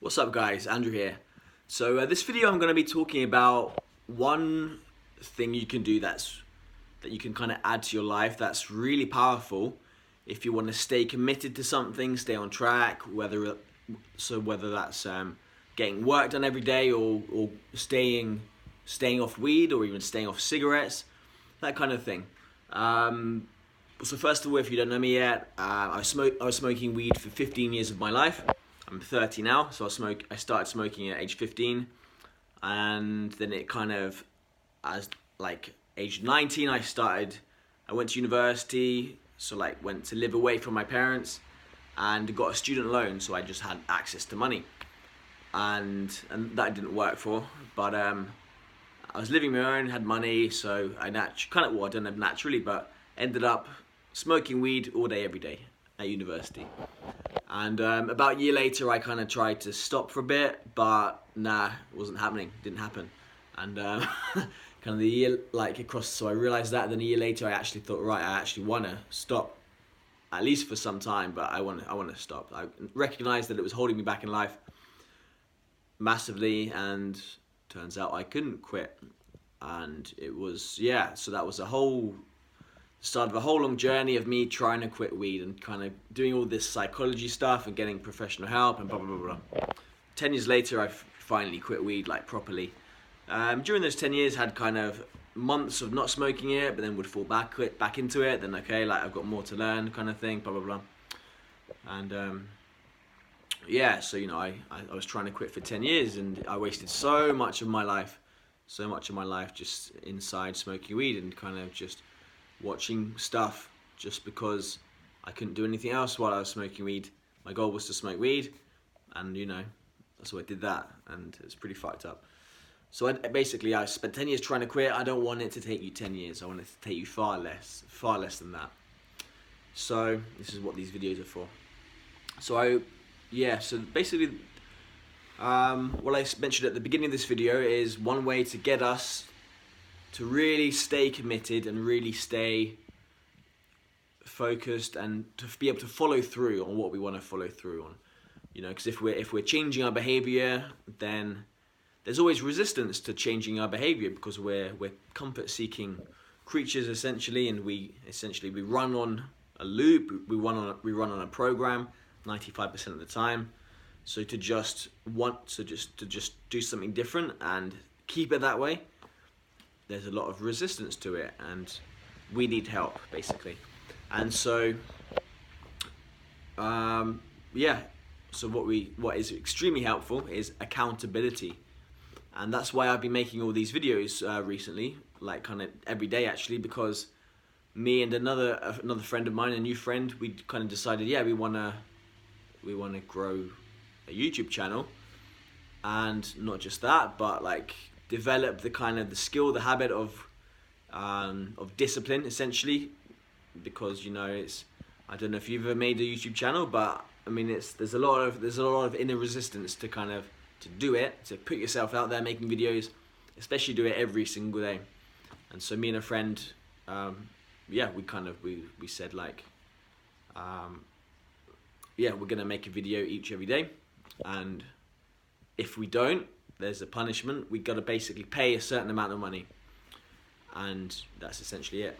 What's up guys, Andrew here. So this video I'm going to be talking about one thing you can do that you can kind of add to your life that's really powerful if you want to stay committed to something, stay on track, whether that's getting work done every day or staying off weed or even staying off cigarettes, that kind of thing. So first of all, if you don't know me yet, I was smoking weed for 15 years of my life. I'm 30 now, so I started smoking at age 15, and then it kind of, as like age 19, I went to university, so like went to live away from my parents, and got a student loan, so I just had access to money, and that didn't work for, but I was living my own, had money, so I don't have naturally, but ended up smoking weed all day, every day at university. And about a year later, I kind of tried to stop for a bit, but nah, it wasn't happening. Didn't happen. And kind of the year so I realized that. Then a year later, I actually thought, right, I actually want to stop, at least for some time. But I want to stop. I recognized that it was holding me back in life massively, and turns out I couldn't quit. And it was So that was start of a whole long journey of me trying to quit weed and kind of doing all this psychology stuff and getting professional help and blah, blah, blah, blah. 10 years later, I finally quit weed, like, properly. During those 10 years, had kind of months of not smoking it, but then would fall back into it. Then, okay, like, I've got more to learn kind of thing, blah, blah, blah. And, so, I was trying to quit for 10 years, and I wasted so much of my life just inside smoking weed and kind of just watching stuff just because I couldn't do anything else while I was smoking weed. My goal was to smoke weed, and that's why I did that, and it's pretty fucked up. So I spent 10 years trying to quit. I don't want it to take you 10 years. I want it to take you far less than that. So this is what these videos are for. So basically what I mentioned at the beginning of this video is one way to get us to really stay committed and really stay focused and to be able to follow through on what we want to follow through on. Because if we're changing our behavior, then there's always resistance to changing our behavior because we're comfort-seeking creatures essentially, and we run on a loop, we run on a program 95% of the time. So to just do something different and keep it that way, there's a lot of resistance to it, and we need help basically. And so so what is extremely helpful is accountability, and that's why I've been making all these videos recently, like kind of every day actually, because me and another friend of mine, a new friend, we kind of decided we want to grow a YouTube channel, and not just that, but like develop the skill, the habit of discipline essentially, because I don't know if you've ever made a YouTube channel, but I mean there's a lot of inner resistance to do it, to put yourself out there making videos, especially do it every single day. And so me and a friend, we said like, we're gonna make a video every day, and if we don't, there's a punishment. We got to basically pay a certain amount of money, and that's essentially it.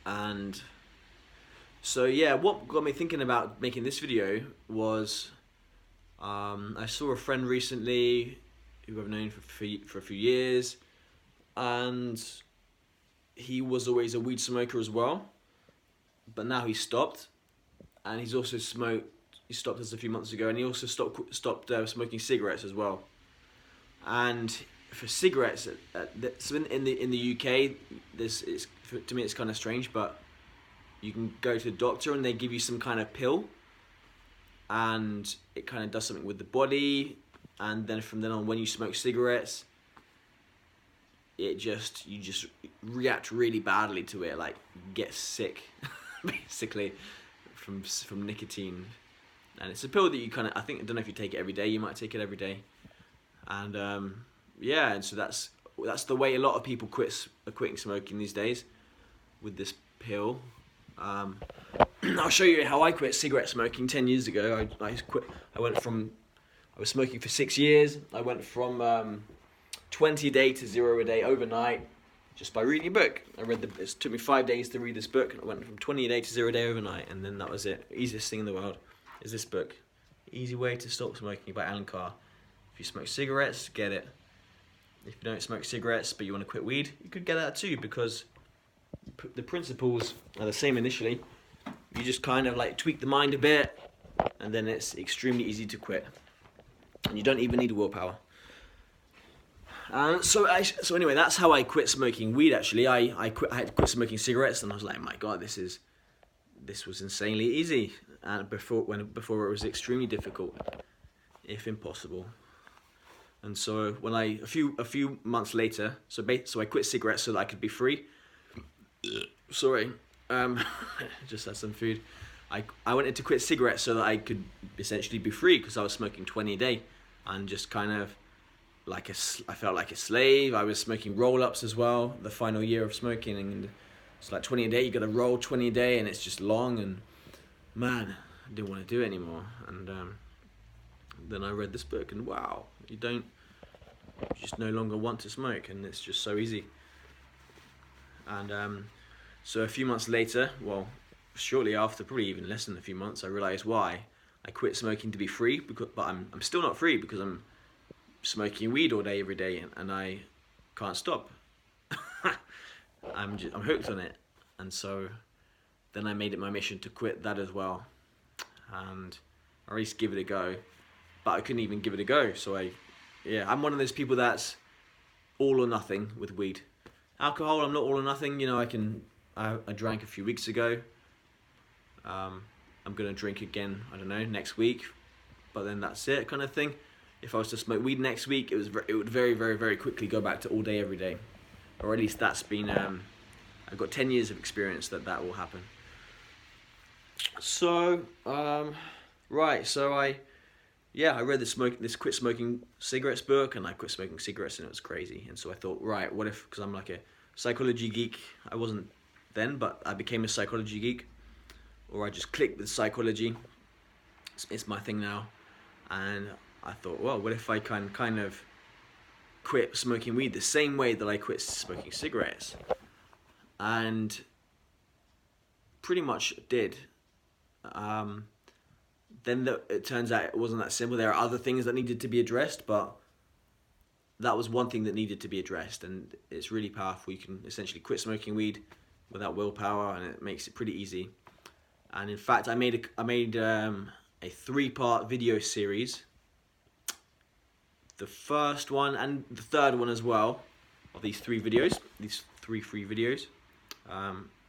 And so what got me thinking about making this video was I saw a friend recently who I've known for a few years, and he was always a weed smoker as well, but now he stopped, and he's also he stopped us a few months ago, and he also stopped smoking cigarettes as well. And for cigarettes, so in the UK, to me it's kind of strange, but you can go to the doctor and they give you some kind of pill, and it kind of does something with the body, and then from then on, when you smoke cigarettes, you just react really badly to it, like get sick, basically, from nicotine. And it's a pill that you I don't know if you take it every day. You might take it every day. And and so that's the way a lot of people are quitting smoking these days, with this pill. I'll show you how I quit cigarette smoking 10 years ago. I went from I was smoking for 6 years. I went from 20 a day to 0 a day overnight, just by reading a book. It took me 5 days to read this book, and I went from 20 a day to 0 a day overnight, and then that was it. Easiest thing in the world is this book, Easy Way to Stop Smoking by Alan Carr. If you smoke cigarettes, get it. If you don't smoke cigarettes but you want to quit weed, you could get that too, because the principles are the same initially. You just kind of like tweak the mind a bit, and then it's extremely easy to quit. And you don't even need willpower. So anyway, that's how I quit smoking weed. Actually, I had to quit smoking cigarettes, and I was like, my God, this was insanely easy. And before it was extremely difficult, if impossible. And so when a few months later, so I quit cigarettes so that I could be free. Sorry, just had some food. I wanted to quit cigarettes so that I could essentially be free, because I was smoking 20 a day, and just kind of I felt like a slave. I was smoking roll-ups as well, the final year of smoking, and it's like 20 a day. You got to roll 20 a day, and it's just long, and man, I didn't want to do it anymore. And then I read this book, and wow, you just no longer want to smoke, and it's just so easy. And so a few months later, well, shortly after, probably even less than a few months, I realized why. I quit smoking to be free, but I'm still not free, because I'm smoking weed all day, every day, and I can't stop. I'm hooked on it. And so then I made it my mission to quit that as well, and or at least give it a go. But I couldn't even give it a go, so I'm one of those people that's all or nothing with weed. Alcohol, I'm not all or nothing. You know, I drank a few weeks ago. I'm gonna drink again, I don't know, next week, but then that's it, kind of thing. If I was to smoke weed next week, it would very, very, very quickly go back to all day, every day, or at least that's been. I've got 10 years of experience that will happen. So, right, so I read this quit smoking cigarettes book, and I quit smoking cigarettes, and it was crazy. And so I thought, right, what if, because I'm like a psychology geek, I wasn't then, but I became a psychology geek, or I just clicked with psychology. It's my thing now. And I thought, well, what if I can kind of quit smoking weed the same way that I quit smoking cigarettes? And pretty much did. Then it turns out it wasn't that simple. There are other things that needed to be addressed, but that was one thing that needed to be addressed, and it's really powerful. You can essentially quit smoking weed without willpower, and it makes it pretty easy. And in fact, I made a 3-part video series. The first one and the third one as well, of these 3 videos, these 3 free videos.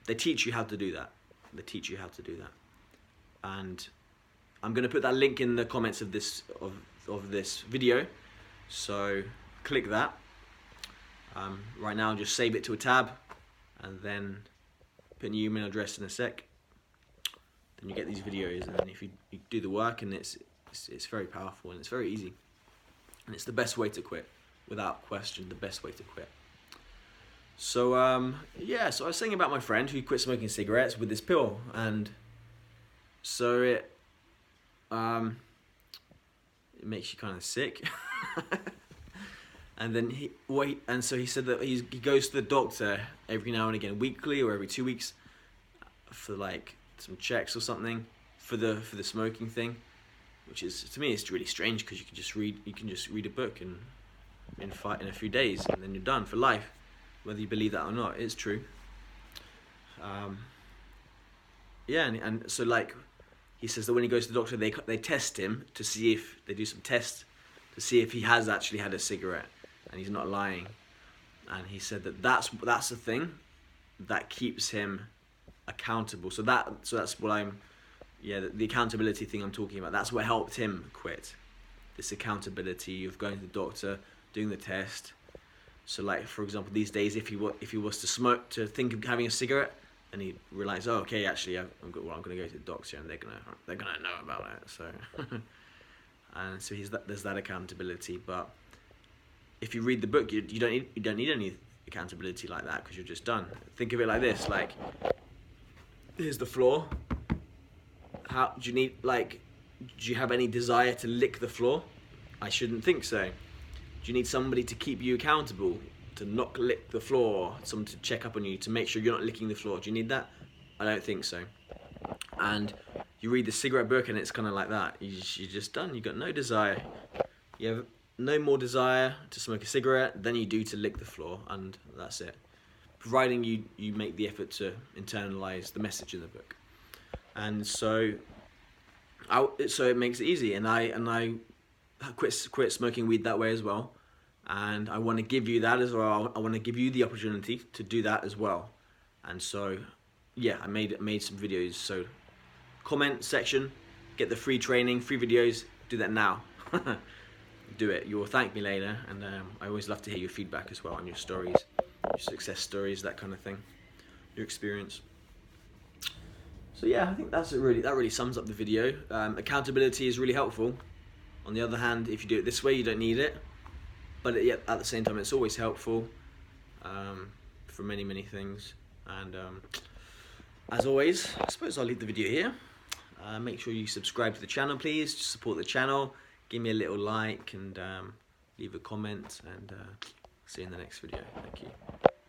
They teach you how to do that. And I'm going to put that link in the comments of this video, so click that. Right now, just save it to a tab, and then put in your email address in a sec. Then you get these videos, and if you do the work, and it's very powerful, and it's very easy, and it's the best way to quit, without question, the best way to quit. So so I was saying about my friend who quit smoking cigarettes with this pill, and so it makes you kind of sick. And then he said that he goes to the doctor every now and again, weekly or every 2 weeks, for like some checks or something for the smoking thing, which is, to me, it's really strange, because you can just read a book in a few days, and then you're done for life, whether you believe that or not. It's true. And so like he says that when he goes to the doctor, they test him to see if they do some tests to see if he has actually had a cigarette, and he's not lying. And he said that that's the thing that keeps him accountable. So that's what the accountability thing I'm talking about. That's what helped him quit. This accountability of going to the doctor, doing the test. So like, for example, these days, if he was to think of having a cigarette, and he realized, oh, okay, actually, I'm going to go to the doctor, and they're gonna know about it. So, and so there's that accountability. But if you read the book, you don't need any accountability like that, because you're just done. Think of it like this: like, here's the floor. How do you have any desire to lick the floor? I shouldn't think so. Do you need somebody to keep you accountable, to not lick the floor, someone to check up on you, to make sure you're not licking the floor? Do you need that? I don't think so. And you read the cigarette book and it's kind of like that. You're just done. You've got no desire. You have no more desire to smoke a cigarette than you do to lick the floor, and that's it. Providing you make the effort to internalize the message in the book. And so it makes it easy, and I quit smoking weed that way as well. And I want to give you that as well. I want to give you the opportunity to do that as well. And so, yeah, I made some videos. So, comment section, get the free training, free videos. Do that now. Do it. You will thank me later. And I always love to hear your feedback as well on your stories, your success stories, that kind of thing, your experience. So yeah, I think that really sums up the video. Accountability is really helpful. On the other hand, if you do it this way, you don't need it. But at the same time, it's always helpful for many things. And as always, I suppose I'll leave the video here. Make sure you subscribe to the channel, please. Just support the channel. Give me a little like and leave a comment. And see you in the next video. Thank you.